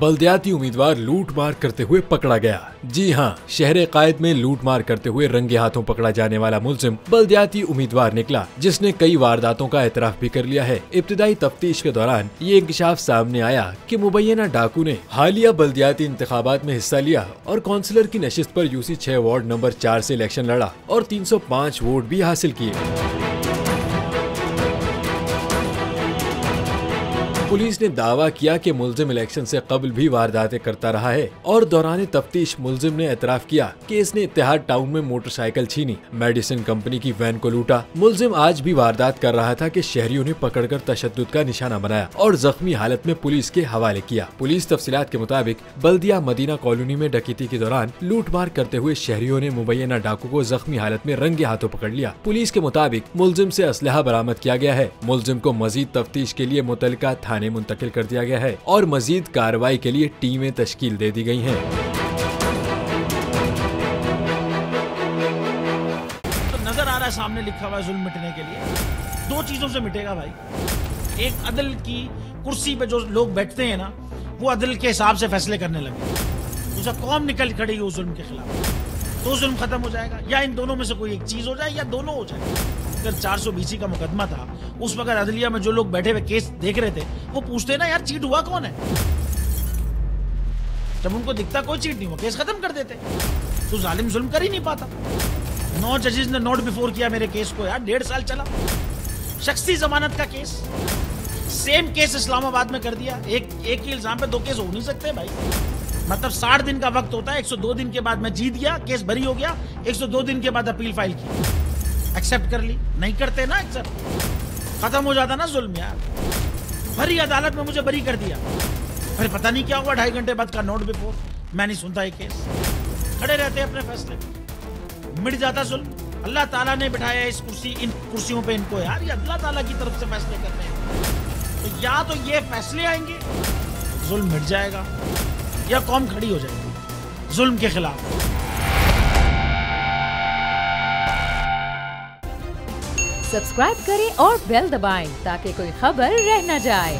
बल्दियाती उम्मीदवार लूटमार करते हुए पकड़ा गया। जी हां, शहर कायद में लूटमार करते हुए रंगे हाथों पकड़ा जाने वाला मुलजिम बल्दियाती उम्मीदवार निकला, जिसने कई वारदातों का एतराफ भी कर लिया है। इब्तिदाई तफ्तीश के दौरान ये इंकशाफ सामने आया कि मुबैना डाकू ने हालिया बल्दियाती इंतखाबात में हिस्सा लिया और काउंसिलर की नशिस्त पर यूसी 6 वार्ड नंबर 4 से इलेक्शन लड़ा और 305 वोट भी हासिल किए। पुलिस ने दावा किया कि मुलजिम इलेक्शन से कबल भी वारदातें करता रहा है और दौरान तफ्तीश मुलजिम ने एतराफ किया कि इसने इत्तेहाद टाउन में मोटरसाइकिल छीनी, मेडिसिन कंपनी की वैन को लूटा। मुलजिम आज भी वारदात कर रहा था कि शहरियों ने पकड़कर तशद्दुद का निशाना बनाया और जख्मी हालत में पुलिस के हवाले किया। पुलिस तफसीलात के मुताबिक बल्दिया मदीना कॉलोनी में डकैती के दौरान लूटमार करते हुए शहरियों ने मुबैना डाकू को जख्मी हालत में रंगे हाथों पकड़ लिया। पुलिस के मुताबिक मुलजिम से असलहा बरामद किया गया है। मुलजिम को मजीद तफ्तीश के लिए मुतलका थाने मुंतकिल कर दिया गया है और मजीद कार्रवाई के लिए टीमें तश्कील दे दी गई हैं। तो नजर आ रहा है सामने लिखा हुआ है जुल्म मिटने के लिए। दो चीजों से मिटेगा भाई। एक, अदल की कुर्सी पे जो लोग बैठते हैं ना, वो अदल के हिसाब से फैसले करने लगे। दूसरा, कौम निकल खड़ी उस जुल्म के खिलाफ, तो जुल्म खत्म हो जाएगा। या इन दोनों में से कोई एक चीज हो जाए या दोनों हो जाए। अगर 420 का मुकदमा था, उस वक्त अदलिया में जो लोग बैठे हुए केस देख रहे थे, वो पूछते ना यार चीट हुआ कौन है। जब उनको दिखता कोई चीट नहीं हुआ, केस खत्म कर देते। तो जालिम जुल्म कर ही नहीं पाता। 9 जजेस ने नोट बिफोर किया मेरे केस को यार, 1.5 साल चला। शख्सी जमानत का केस, सेम केस इस्लामाबाद में कर दिया। एक ही इल्जाम पे 2 केस हो नहीं सकते भाई। मतलब 60 दिन का वक्त होता है। 102 दिन के बाद मैं जीत गया, केस बरी हो गया। 102 दिन के बाद अपील फाइल की, एक्सेप्ट कर ली। नहीं करते ना एक्सेप्ट, खत्म हो जाता ना जुल्म यार। भरी अदालत में मुझे बरी कर दिया, फिर पता नहीं क्या हुआ 2.5 घंटे बाद का नोट बिफोर। मैं नहीं सुनता ये केस, खड़े रहते अपने फैसले, मिट जाता जुल्म। अल्लाह ताला ने बिठाया इस इन कुर्सियों पे इनको यार, ये अल्लाह ताला की तरफ से फैसले कर रहे हैं। तो या तो ये फैसले आएंगे, जुल्म मिट जाएगा, या कौम खड़ी हो जाएगी जुल्म के खिलाफ। सब्सक्राइब करें और बेल दबाएं ताकि कोई खबर रह न जाए।